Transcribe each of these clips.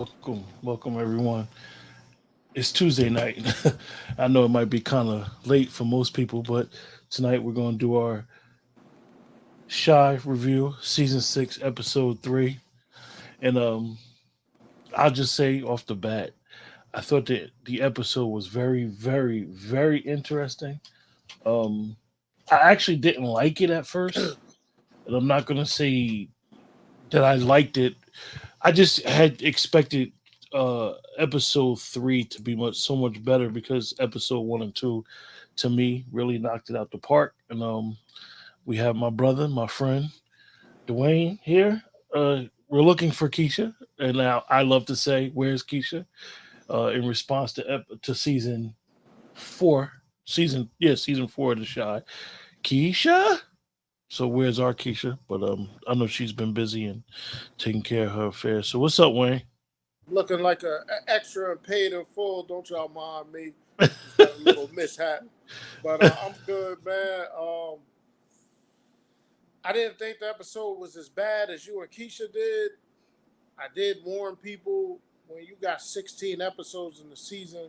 Welcome everyone. It's Tuesday night. I know it might be kind of late for most people, but tonight we're going to do our Shy review, season 6, episode 3. And I'll just say off the bat, I thought that the episode was very, very, very interesting. Um, I actually didn't like it at first, and I'm not going to say that I liked it. I just had expected episode 3 to be so much better because episode 1 and 2 to me really knocked it out the park. And we have my brother, my friend Dwayne here. We're looking for Keisha, and now I love to say, "Where's Keisha?" In response to season 4, season 4 of the Shy. Keisha. So where's our Keisha? But I know she's been busy and taking care of her affairs. So what's up, Wayne? Looking like a extra and paid in full. Don't y'all mind me? Just had a little mishap, but I'm good, man. I didn't think the episode was as bad as you and Keisha did. I did warn people when you got 16 episodes in the season,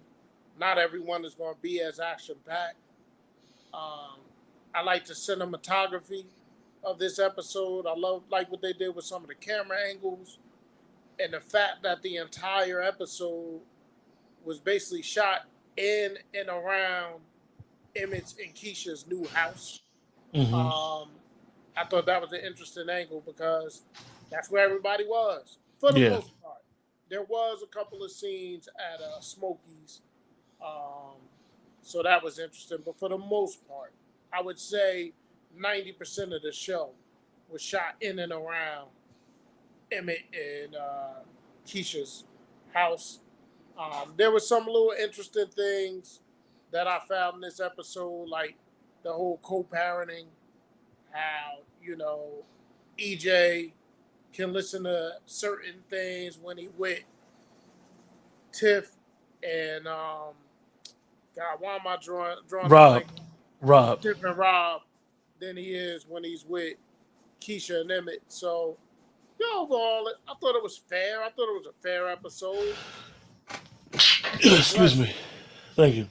not everyone is going to be as action packed. Um, I like the cinematography of this episode. I love like what they did with some of the camera angles and the fact that the entire episode was basically shot in and around Emmett and Keisha's new house. Hmm. Um, I thought that was an interesting angle because that's where everybody was for the Yeah. most part. There was a couple of scenes at Smokey's, um, so that was interesting. But for the most part, I would say 90% of the show was shot in and around Emmett and Keisha's house. There were some little interesting things that I found in this episode, like the whole co-parenting, how EJ can listen to certain things when he with Tiff and God, why am I drawing a Rob. blank? Rob. Tiff and Rob than he is when he's with Keisha and Emmett. So overall, I thought it was fair. I thought it was a fair episode. Excuse Bless me. you. Thank you.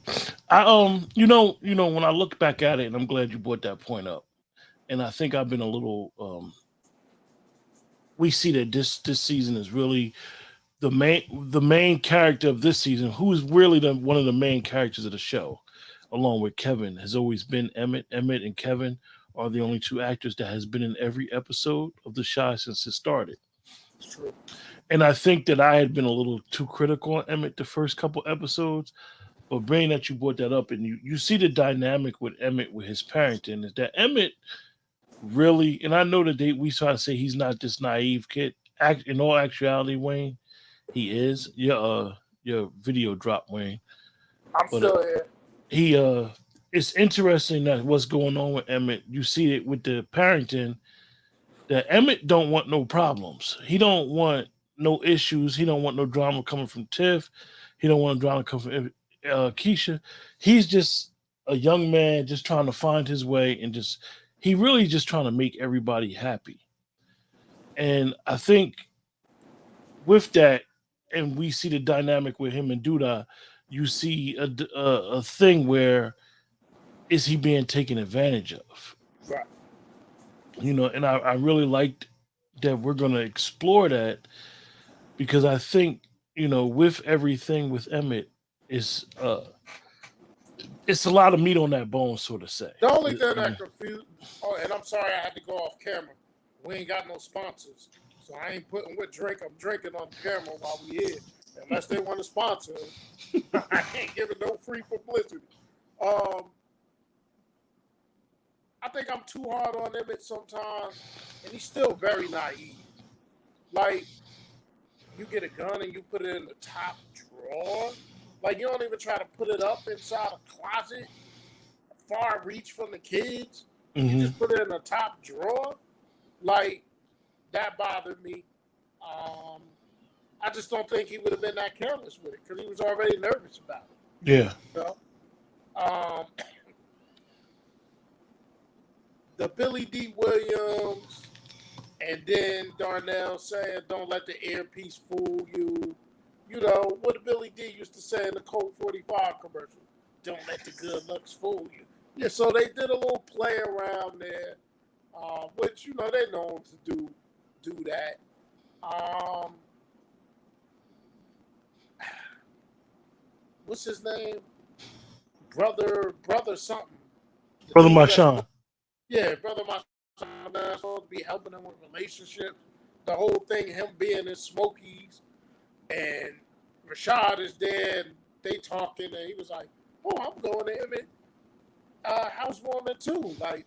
I when I look back at it, and I'm glad you brought that point up. And I think I've been a little. We see that this season is really the main character of this season, who's really one of the main characters of the show, along with Kevin, has always been Emmett. Emmett and Kevin are the only two actors that has been in every episode of the Shy since it started. It's true. And I think that I had been a little too critical on Emmett the first couple episodes. But being that you brought that up and you see the dynamic with Emmett with his parenting is that Emmett really, and I know that we try to say he's not this naive kid. In all actuality, Wayne, he is. Your video drop, Wayne. I'm But still here. he it's interesting that what's going on with Emmett. You see it with the parenting that Emmett don't want no problems. He don't want no issues. He don't want no drama coming from Tiff. He don't want drama coming from Keisha. He's just a young man just trying to find his way and just he really just trying to make everybody happy. And I think with that, and we see the dynamic with him and Duda, you see a thing where is he being taken advantage of? Right. And I really liked that we're going to explore that because I think with everything with Emmett is it's a lot of meat on that bone, so to say. The only thing that confused. Oh, and I'm sorry I had to go off camera. We ain't got no sponsors, so I ain't putting what drink I'm drinking on the camera while we here. Unless they want to sponsor us, I ain't giving no free publicity. Um, I think I'm too hard on Emmett sometimes, and he's still very naive. Like you get a gun and you put it in the top drawer. Like you don't even try to put it up inside a closet, far reach from the kids. You Hmm. just put it in the top drawer. Like that bothered me. Um, I just don't think he would have been that careless with it because he was already nervous about Yeah. it. You know? um, the Billy D. Williams and then Darnell saying, "Don't let the earpiece fool you." You know, what Billy D used to say in the Colt 45 commercial, don't let the good looks fool you. Yeah, so they did a little play around there, which, you know, they're known to do that. What's his name? Brother something. The Brother dude that's Marshawn. Yeah, Brother Marshawn, that's supposed to be helping him with relationships. The whole thing, him being in Smokies, and Rashad is there, and they talking, and he was like, "Oh, I'm going to Emmett housewarming too. Like,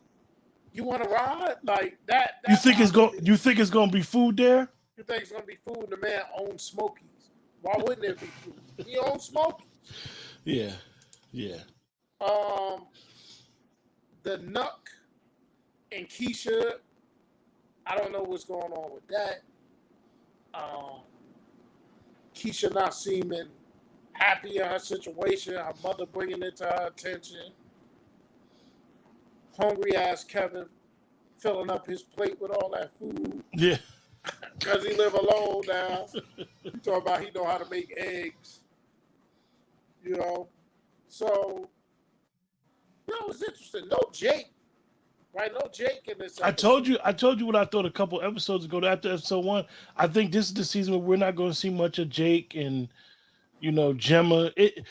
you want to ride? Like that? You think it's going to be food there? You think it's gonna be food? The man owns Smokies. Why wouldn't there be food? He owns Smokies. Yeah. The Nuck and Keisha, I don't know what's going on with that. Keisha not seeming happy in her situation. Her mother bringing it to her attention. Hungry ass Kevin filling up his plate with all that food. Yeah. Because he live alone now. You talk about he know how to make eggs. You know. So, you know, it's interesting. No Jake. Right? No Jake in this episode. I told you what I thought a couple episodes ago. After episode 1, I think this is the season where we're not going to see much of Jake and, you know, Gemma. It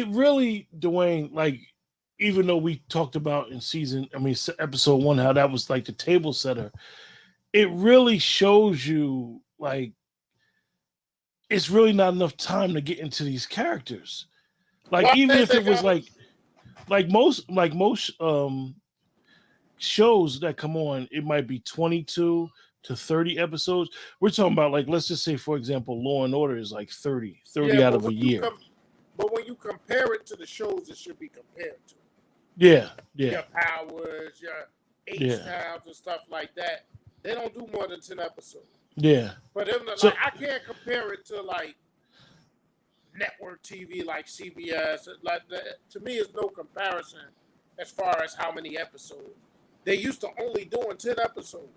really, Dwayne, like, even though we talked about in episode 1, how that was like the table setter, it really shows you, like, it's really not enough time to get into these characters. Like, well, even if it was like most shows that come on, it might be 22 to 30 episodes. We're talking about, like, let's just say, for example, Law and Order is like 30 out of a year. But when you compare it to the shows it should be compared to. Yeah. Your Powers, your H-Towns and stuff like that. They don't do more than 10 episodes. Yeah. But like, I can't compare it to, like, network TV like CBS. Like that. To me, it's no comparison as far as how many episodes. They used to only doing 10 episodes.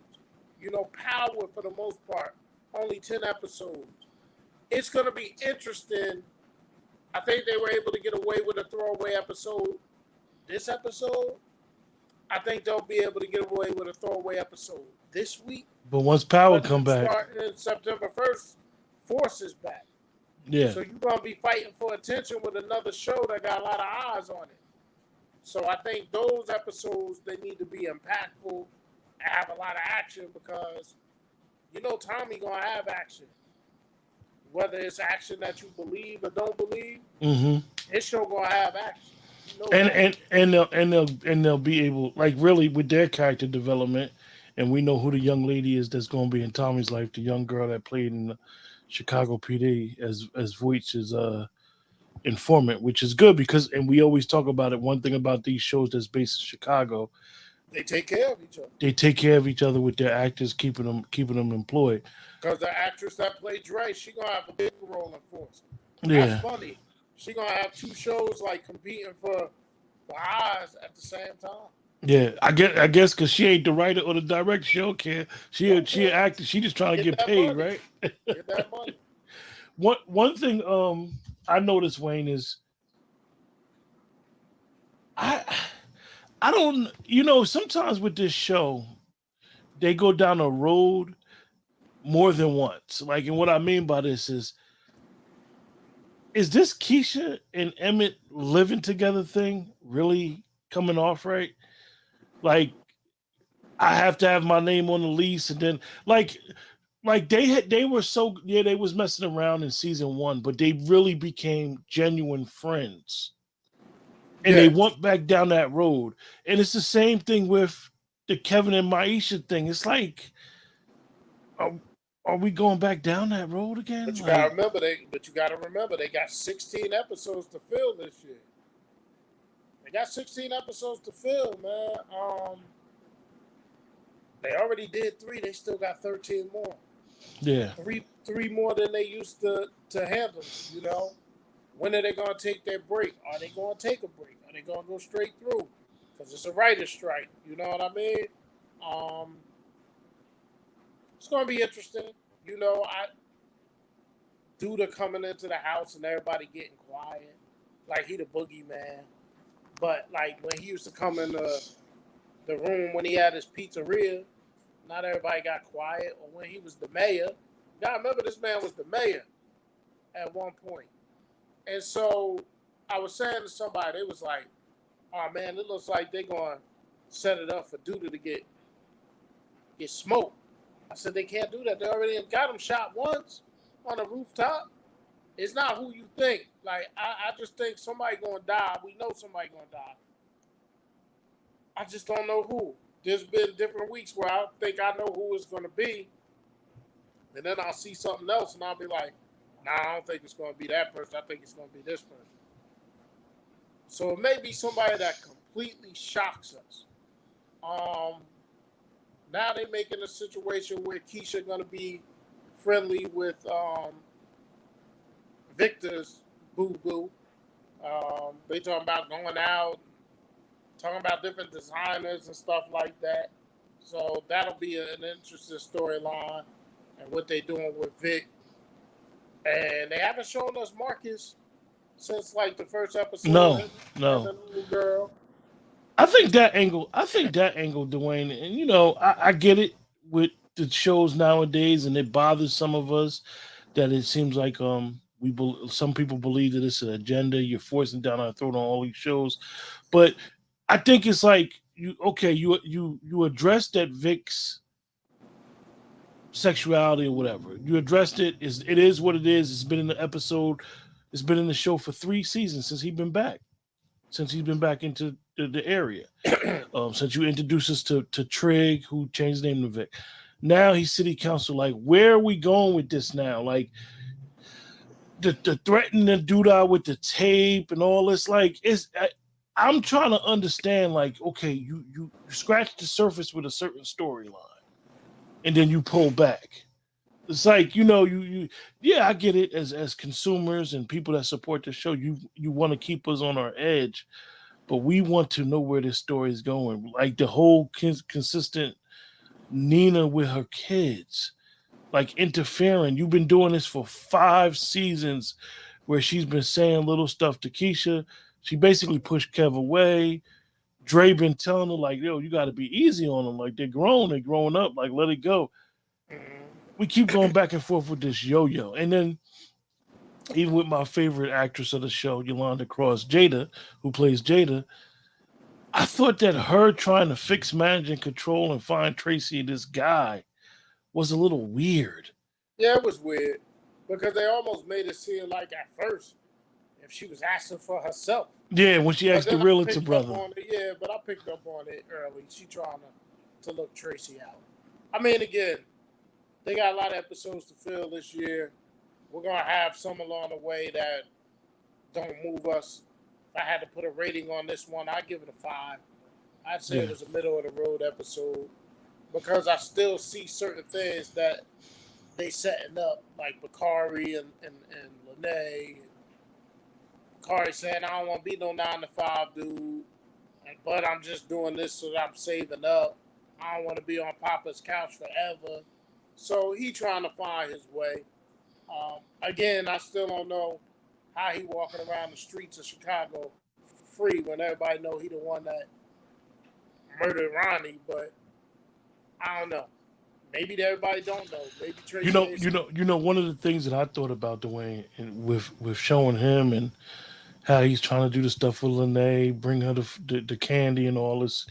You know, Power, for the most part, only 10 episodes. It's going to be interesting. I think they were able to get away with a throwaway episode this episode. I think they'll be able to get away with a throwaway episode this week. But once Power come back, starting September 1st, Force is back. Yeah. So you're going to be fighting for attention with another show that got a lot of eyes on it. So I think those episodes, they need to be impactful and have a lot of action because, you know, Tommy going to have action. Whether it's action that you believe or don't believe, his show going to have action. You know and they'll be able, like, really with their character development, and we know who the young lady is that's going to be in Tommy's life, the young girl that played in the Chicago PD as Voight's informant, which is good because, and we always talk about it, one thing about these shows that's based in Chicago, they take care of each other. They take care of each other with their actors, keeping them employed. Because the actress that played Dre, she gonna have a big role in Force. Yeah. That's funny. She gonna have 2 shows like competing for eyes at the same time. Yeah, I guess because she ain't the writer or the director, she don't care. She an actor. She just trying to get paid, money. Right? Get that money. One thing I noticed, Wayne, is I don't, you know, sometimes with this show they go down a road more than once. Like, and what I mean by this is this Keisha and Emmett living together thing really coming off right? Like, I have to have my name on the lease, and then like they were so, yeah, they was messing around in season 1, but they really became genuine friends, and they went back down that road. And it's the same thing with the Kevin and Maisha thing. It's like, are we going back down that road again? But you gotta remember they got 16 episodes to fill this year. They got 16 episodes to fill, man. They already did 3. They still got 13 more. Yeah. 3 more than they used to handle, you know? When are they going to take their break? Are they going to take a break? Are they going to go straight through? Because it's a writer's strike. You know what I mean? It's going to be interesting. You know, Duda coming into the house and everybody getting quiet, like he the boogeyman. But like when he used to come in the room when he had his pizzeria, not everybody got quiet. Or when he was the mayor, y'all remember this man was the mayor at one point. And so I was saying to somebody, they was like, "Oh man, it looks like they're going to set it up for Duda to get smoked." I said they can't do that. They already got him shot once on a rooftop. It's not who you think. Like I just think somebody gonna die. We know somebody gonna die. I just don't know who. There's been different weeks where I think I know who it's gonna be, and then I'll see something else, and I'll be like, "Nah, I don't think it's gonna be that person. I think it's gonna be this person." So it may be somebody that completely shocks us. Now they're making a situation where Keisha gonna be friendly with Victor's boo boo. They talking about going out, talking about different designers and stuff like that. So that'll be an interesting storyline and what they're doing with Vic. And they haven't shown us Marcus since like the first episode. No, And no. the little girl. I think that angle, Dwayne, and I get it with the shows nowadays, and it bothers some of us that it seems like some people believe that it's an agenda you're forcing down our throat on all these shows, but I think it's like you addressed that Vic's sexuality or whatever. You addressed it. It is what it is. It's been in the episode. It's been in the show for 3 seasons since he's been back. Since he's been back into the area. Since you introduced us to Trig, who changed his name to Vic. Now he's city council. Like, where are we going with this now? Like, the threatening to do that with the tape and all this. Like, I'm trying to understand. Like, okay, you scratch the surface with a certain storyline, and then you pull back. It's like, I get it as consumers and people that support the show. You want to keep us on our edge, but we want to know where this story is going. Like the whole consistent Nina with her kids, like interfering. You've been doing this for 5 seasons where she's been saying little stuff to Keisha. She basically pushed Kev away. Dre been telling her, like, yo, you got to be easy on them. Like, they're growing up. Like, let it go. We keep going back and forth with this yo-yo. And then even with my favorite actress of the show, Yolanda Cross, Jada, who plays Jada, I thought that her trying to fix, manage, and control and find Tracy, this guy, was a little weird. Yeah, it was weird because they almost made it seem like at first if she was asking for herself. Yeah, when she asked the realtor brother. Yeah, but I picked up on it early. She trying to look Tracy out. I mean, again, they got a lot of episodes to fill this year. We're going to have some along the way that don't move us. If I had to put a rating on this one, I'd give it a 5. I'd say it was a middle of the road episode because I still see certain things that they setting up, like Bakari and Lene. Bakari saying, I don't want to be no 9-to-5 dude, but I'm just doing this so that I'm saving up. I don't want to be on Papa's couch forever. So he trying to find his way. Again, I still don't know how he walking around the streets of Chicago free when everybody know he the one that murdered Ronnie. But I don't know. Maybe everybody don't know. Maybe Tracy. One of the things that I thought about, Dwayne, and with showing him and how he's trying to do the stuff with Lene, bring her the candy and all this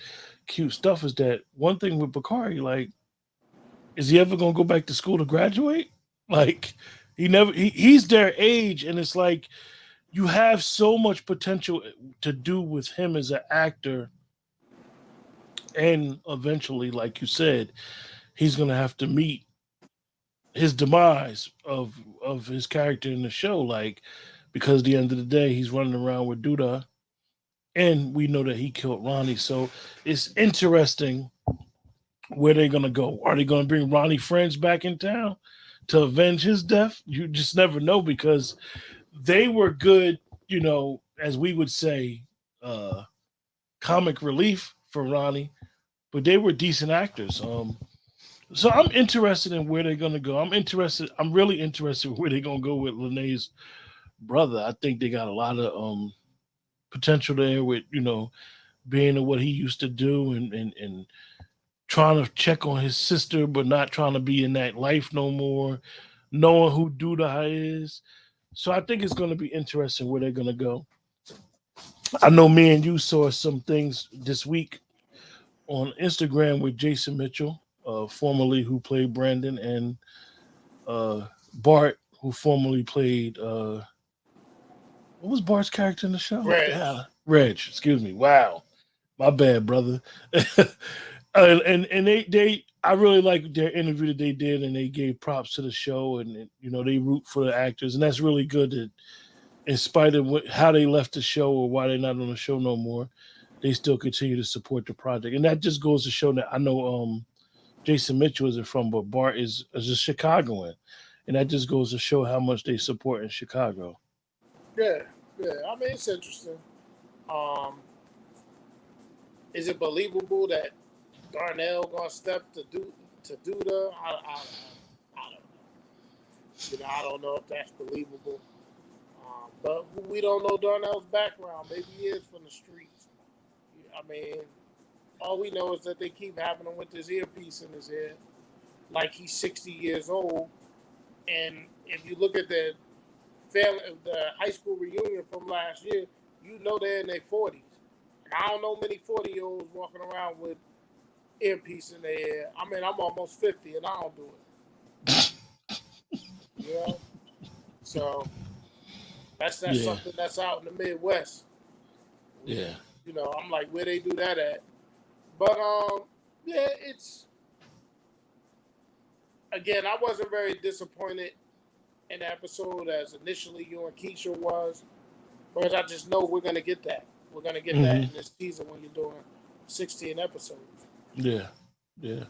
cute stuff, is that one thing with Bakari, like, is he ever gonna go back to school to graduate? Like, he's their age, and it's like you have so much potential to do with him as an actor, and eventually, like you said, he's gonna have to meet his demise of his character in the show, like, because at the end of the day, he's running around with Duda, and we know that he killed Ronnie. So it's interesting where they're gonna go. Are they gonna bring Ronnie Friends back in town to avenge his death? You just never know, because they were good, as we would say, comic relief for Ronnie, but they were decent actors. So I'm interested in where they're gonna go. I'm really interested in where they're gonna go with Lene's brother. I think they got a lot of potential there with, being what he used to do, and trying to check on his sister, but not trying to be in that life no more, knowing who Duda is. So I think it's going to be interesting where they're going to go. I know me and you saw some things this week on Instagram with Jason Mitchell, formerly who played Brandon, and Bart, who formerly played what was Bart's character in the show? Reg. Yeah, Reg. Excuse me. Wow, my bad, brother. And they I really like their interview that they did, and they gave props to the show, and they root for the actors, and that's really good. That in spite of how they left the show or why they're not on the show no more, they still continue to support the project, and that just goes to show that I know Jason Mitchell isn't from, but Bart is a Chicagoan, and that just goes to show how much they support in Chicago. Yeah, yeah. I mean, it's interesting. Um, is it believable that Darnell gonna step to do the? I don't know. I don't know if that's believable. But we don't know Darnell's background. Maybe he is from the streets. I mean, all we know is that they keep having him with this earpiece in his head, like he's 60 years old. And if you look at the high school reunion from last year, you know they're in their 40s. And I don't know many 40-year-olds walking around with earpiece in their head. I mean, I'm almost 50 and I don't do it. You know? So that's Yeah, something that's out in the Midwest. yeah. I'm like, where they do that at? But yeah, it's again, I wasn't very disappointed in the episode as initially you and Keisha was, but I just know we're gonna get that. We're gonna get that Hmm. in this season when you're doing 16 episodes. Yeah, yeah.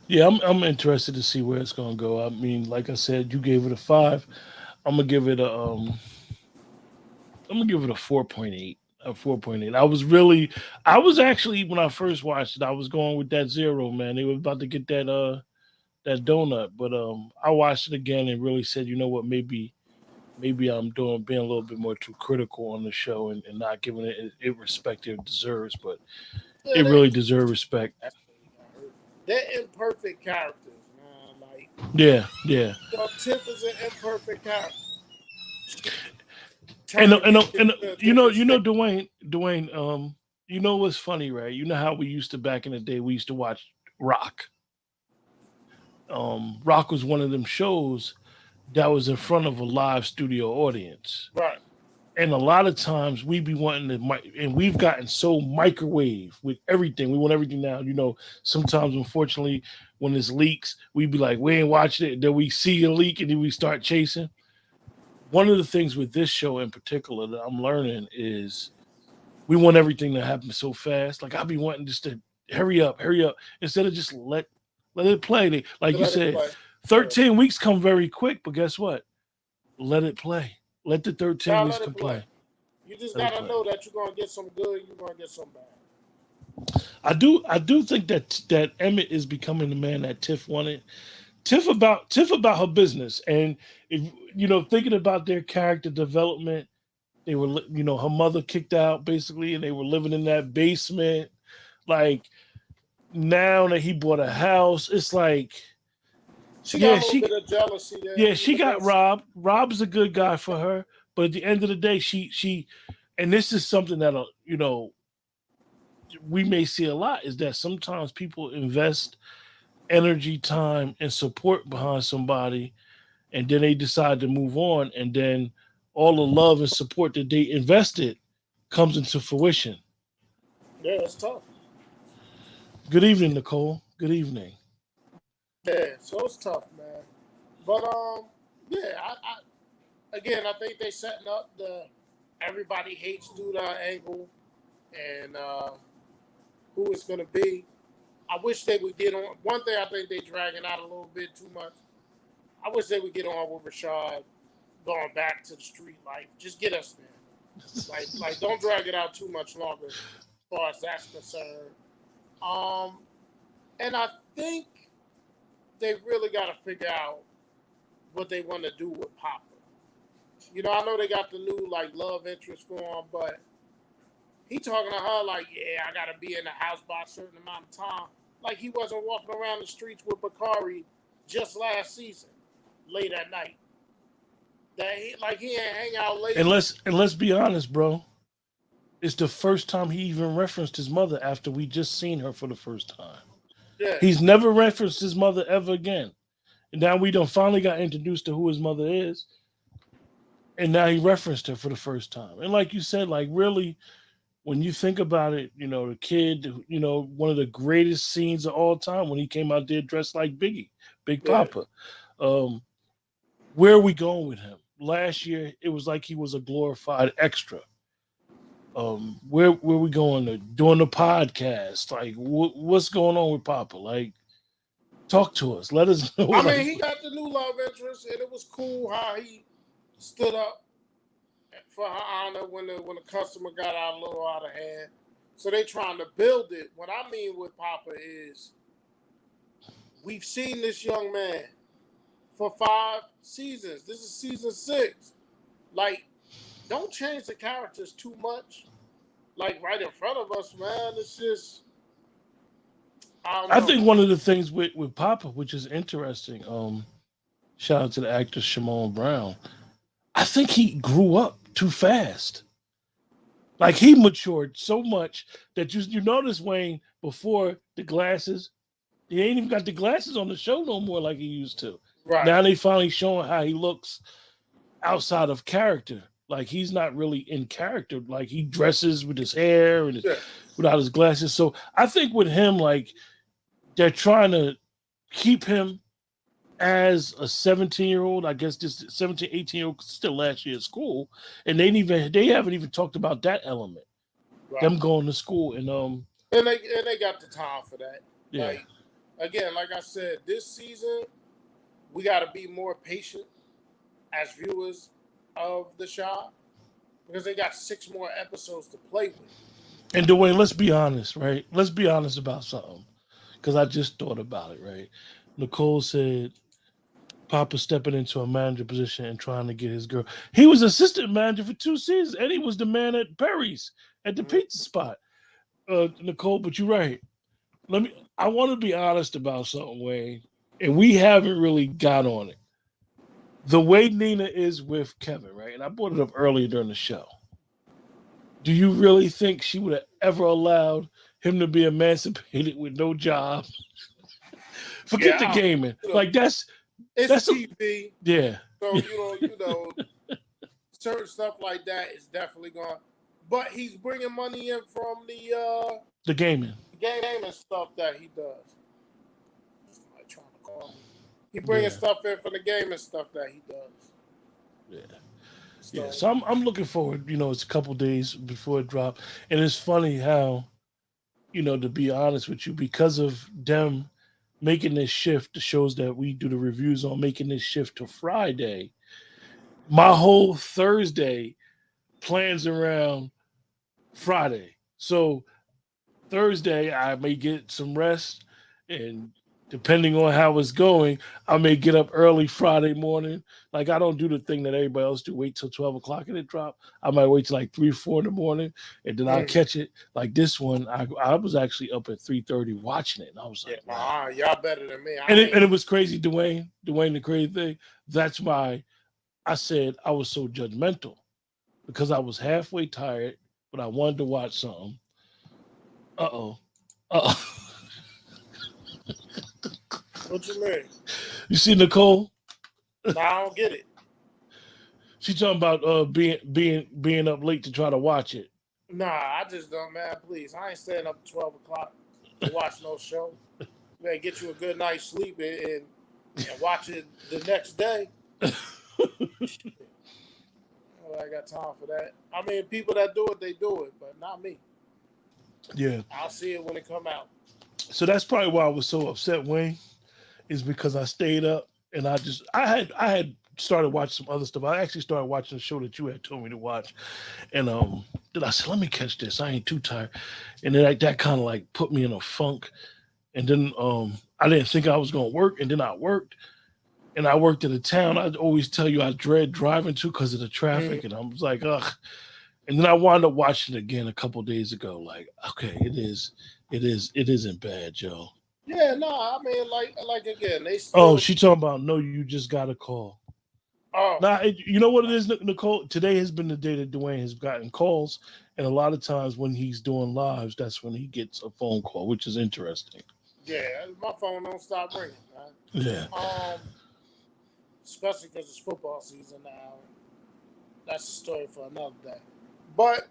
Yeah, I'm interested to see where it's gonna go. I mean, like I said, you gave it a 5. I'm gonna give it a 4.8. A 4.8. I was actually, when I first watched it, I was going with that 0, man. They were about to get that donut, but I watched it again and really said, you know what, maybe I'm being a little bit more too critical on the show, and not giving it respect it deserves, but Yeah, it really deserves respect. that's where he got hurt. They're imperfect characters, man. Like, Yeah, yeah. Tiff is an imperfect character. She And turned into you this know, thing. Dwayne, you know what's funny, right? You know how we used to back in the day, we used to watch Rock. Rock was one of them shows that was in front of a live studio audience. Right. And a lot of times we be wanting and we've gotten so microwave with everything. We want everything now. Sometimes, unfortunately, when there's leaks, we be like, we ain't watching it. Then we see a leak and then we start chasing. One of the things with this show in particular that I'm learning is we want everything to happen so fast. Like I'll be wanting just to hurry up, instead of just let it play. Like To you let it said, play. Yeah. 13 weeks come very quick, but guess what? Let it play. Let the 13 Now weeks let it come play. play. You just Let it gotta play. know that you're gonna get some good, you're gonna get some bad. I do think that Emmett is becoming the man that Tiff wanted. Tiff about her business, and if thinking about their character development, they were her mother kicked out basically, and they were living in that basement. Like now that he bought a house, it's like She got yeah, a little she bit of jealousy there, yeah, she got robbed. Rob is a good guy for her, but at the end of the day, she and this is something that we may see a lot, is that sometimes people invest energy, time, and support behind somebody, and then they decide to move on, and then all the love and support that they invested comes into fruition. Yeah, it's tough. Good evening, Nicole. Good evening. Yeah, so it's tough, man. But yeah, again, I think they setting up the everybody hates Duda angle and who it's gonna be. I wish they would get on. One thing I think they dragging out a little bit too much. I wish they would get on with Rashad going back to the street life. Just get us there. Like don't drag it out too much longer as far as that's concerned. Um, and I think they really got to figure out what they want to do with Papa. You know, I know they got the new like love interest for him, but he talking to her like, yeah, I gotta be in the house by a certain amount of time. Like he wasn't walking around the streets with Bakari just last season, late at night. That he ain't hang out late. And let's be honest, bro. It's the first time he even referenced his mother after we just seen her for the first time. Yeah. He's never referenced his mother ever again. And now we done finally got introduced to who his mother is. And now he referenced her for the first time. And like you said, like really, when you think about it, you know, the kid, you know, one of the greatest scenes of all time when he came out there dressed like Biggie, Big Papa. Where are we going with him? Last year, it was like he was a glorified extra. Where we going to doing the podcast? Like, what's going on with Papa? Like, talk to us. Let us know. I mean, he got the new love interest, and it was cool how he stood up for her honor when the customer got out a little out of hand. So they trying to build it. What I mean with Papa is we've seen this young man for 5 seasons. This is season 6. Like, don't change the characters too much. Like right in front of us, man. It's just I think one of the things with Papa, which is interesting, shout out to the actor Shimon Brown. I think he grew up too fast. Like he matured so much that you notice Wayne before the glasses, he ain't even got the glasses on the show no more like he used to. Right. Now they finally showing how he looks outside of character. Like he's not really in character. Like he dresses with his hair and without his glasses. So I think with him, like they're trying to keep him as a 17-year-old. I guess this 17, 18-year-old still last year at school, and they haven't even talked about that element. Right. Them going to school and they got the time for that. Yeah. Like, again, like I said, this season we got to be more patient as viewers of the show because they got 6 more episodes to play with. And Dwayne, let's be honest, right? Let's be honest about something because I just thought about it, right? Nicole said Papa stepping into a manager position and trying to get his girl. He was assistant manager for 2 seasons, and he was the man at Perry's at the pizza spot. Nicole, but you're right. I want to be honest about something, Wayne, and we haven't really got on it. The way Nina is with Kevin, right? And I brought it up earlier during the show. Do you really think she would have ever allowed him to be emancipated with no job? Forget the gaming. Like that's TV. Yeah. So you know, certain stuff like that is definitely gone. But he's bringing money in from the gaming stuff that he does. Somebody trying to call me. He bringing stuff in from the gaming stuff that he does. Yeah. So I'm looking forward. You know, it's a couple days before it drops, and it's funny how, you know, to be honest with you, because of them making this shift, the shows that we do the reviews on, making this shift to Friday, my whole Thursday plans around Friday. So Thursday, I may get some rest, and depending on how it's going, I may get up early Friday morning. Like I don't do the thing that everybody else do, wait till 12 o'clock and it drop. I might wait till like 3 or 4 in the morning, and then I'll catch it. Like this one, I was actually up at 3:30 watching it, and I was like, wow, y'all better than me. And it was crazy, Dwayne, the crazy thing. That's why I said I was so judgmental, because I was halfway tired, but I wanted to watch something. Uh-oh. What you mean? You see Nicole? No, I don't get it. She talking about being up late to try to watch it. Nah, I just don't, man. Please, I ain't staying up 12 o'clock to watch no show. Man, get you a good night's sleep and watch it the next day. I got time for that. I mean, people that do it, they do it, but not me. Yeah, I'll see it when it come out. So that's probably why I was so upset, Wayne, is because I stayed up and I had started watching some other stuff. I actually started watching the show that you had told me to watch, and then I said, let me catch this. I ain't too tired, and then that kind of like put me in a funk. and then I didn't think I was gonna work, and then I worked, and I worked in a town. I always tell you I dread driving to because of the Mhm. traffic, and I was like, ugh. And then I wound up watching it again a couple days ago. Like, okay, it isn't bad, Joe. Yeah, no, I mean, like again, they Oh, still. she talking about no, you just got a call. Oh, Now, you know what it is, Nicole? Today has been the day that Dwayne has gotten calls, and a lot of times when he's doing lives, that's when he gets a phone call, which is interesting. yeah, my phone don't stop ringing, man. Yeah, Especially because it's football season now. That's a story for another day. But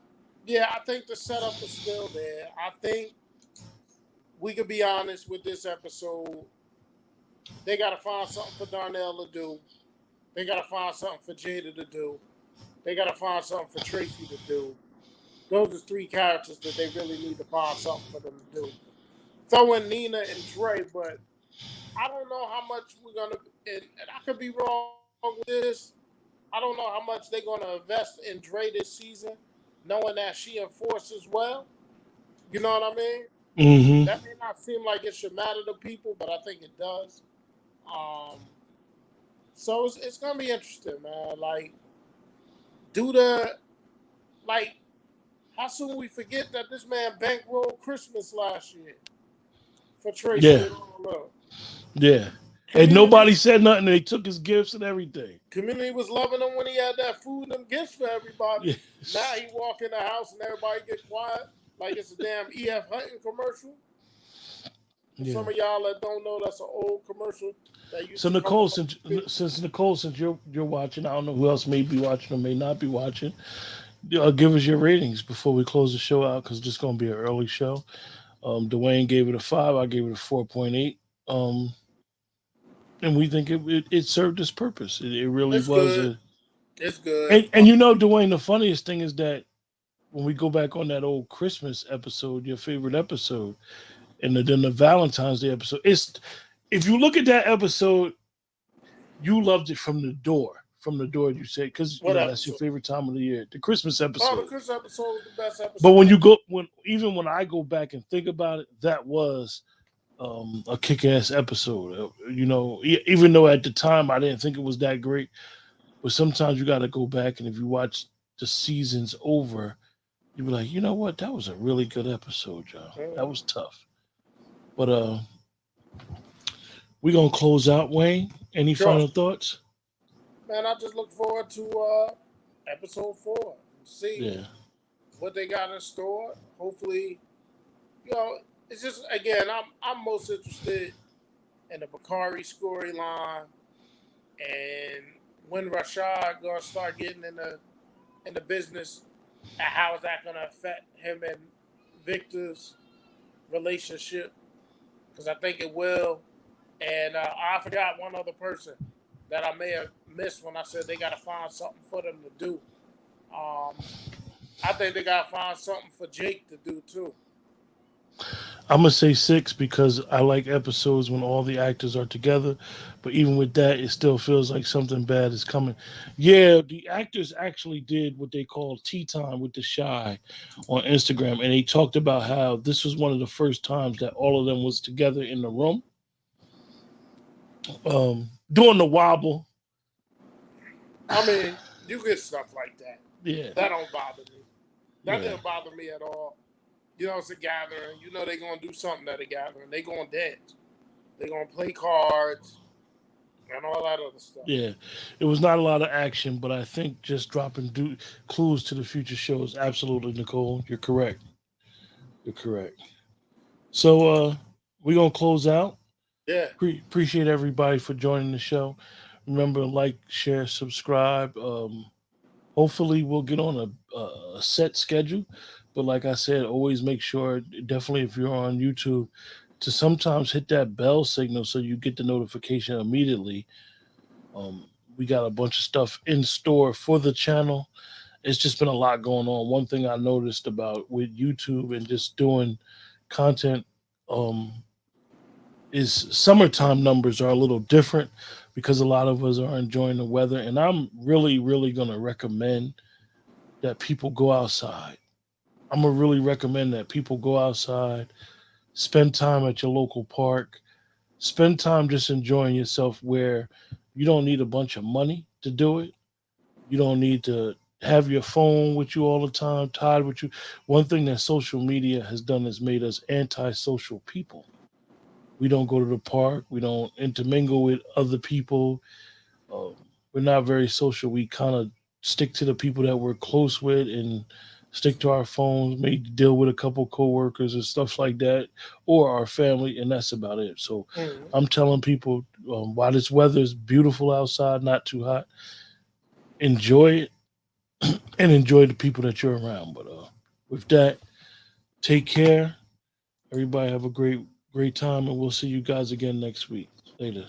yeah, I think the setup is still there. I think we could be honest with this episode. They got to find something for Darnell to do. They got to find something for Jada to do. They got to find something for Tracy to do. Those are three characters that they really need to find something for them to do. Throw in Nina and Dre, but I don't know how much we're gonna. And I could be wrong with this. I don't know how much they're gonna invest in Dre this season, knowing that she enforces well. You know what I mean? hmm That may not seem like it should matter to people, but I think it does. Um, so it's gonna be interesting, man. Like, do the like how soon we forget that this man bankrolled Christmas last year for Tracy yeah, and all up. yeah. And Community nobody said nothing. They took his gifts and everything. community was loving him when he had that food and them gifts for everybody. Yeah, Now he walk in the house and everybody get quiet like it's a damn EF Hunting commercial. For yeah. some of y'all that don't know, that's an old commercial that used So to come Nicole, on. since you're watching, I don't know who else may be watching or may not be watching. Give us your ratings before we close the show out because this is going to be an early show. Dwayne gave it a 5. I gave it a 4.8. Um, and we think it served its purpose. It really It's was good. a. It's good. And you know, Dwayne, the funniest thing is that when we go back on that old Christmas episode, your favorite episode, and then the Valentine's Day episode, it's if you look at that episode, you loved it from the door. From the door, you say, because you What know that's your episode? favorite time of the year, the Christmas Oh, the episode. Chris episode was the best But episode when you ever. go, when I go back and think about it, that was a kick-ass episode. You know, even though at the time I didn't think it was that great, but sometimes you got to go back and if you watch the seasons over, you be like, you know what, that was a really good episode, John. That Mhm. was tough. But we gonna close out, Wayne. Any Sure. final thoughts? Man, I just look forward to episode 4. See Yeah. what they got in store. Hopefully, you know, it's just again, I'm most interested in the Bakari storyline and when Rashad gonna start getting in the business and how is that gonna affect him and Victor's relationship? Because I think it will. And I forgot one other person that I may have missed when I said they got to find something for them to do. Um, I think they got to find something for Jake to do too. I'm gonna say 6 because I like episodes when all the actors are together. But even with that, it still feels like something bad is coming. Yeah, the actors actually did what they call tea time with the shy on Instagram, and they talked about how this was one of the first times that all of them was together in the room, doing the wobble. I mean, you get stuff like that. Yeah, That don't bother me. That yeah, didn't bother me at all. You know, it's a gathering. You know, they're going to do something at a gathering. They're going to dance. They're going to play cards and all that other stuff. yeah. It was not a lot of action, but I think just dropping clues to the future shows. Absolutely, Nicole, you're correct. You're correct. So we're gonna close out. Yeah. Appreciate everybody for joining the show. Remember, like, share, subscribe. Hopefully, we'll get on a set schedule. But like I said, always make sure, definitely if you're on YouTube, to sometimes hit that bell signal so you get the notification immediately. We got a bunch of stuff in store for the channel. It's just been a lot going on. One thing I noticed about with YouTube and just doing content um, is summertime numbers are a little different because a lot of us are enjoying the weather. And I'm really, really going to recommend that people go outside. I'm going to really recommend that people go outside, Spend time at your local park. Spend time just enjoying yourself where you don't need a bunch of money to do it. You don't need to have your phone with you all the time, tied with you. One thing that social media has done is made us antisocial people. We don't go to the park. We don't intermingle with other people. Um, we're not very social. We kind of stick to the people that we're close with and stick to our phones, maybe deal with a couple coworkers and stuff like that, or our family, and that's about it. So Mhm. I'm telling people, while this weather is beautiful outside, not too hot, enjoy it and enjoy the people that you're around. But with that, take care. Everybody have a great time, and we'll see you guys again next week. Later.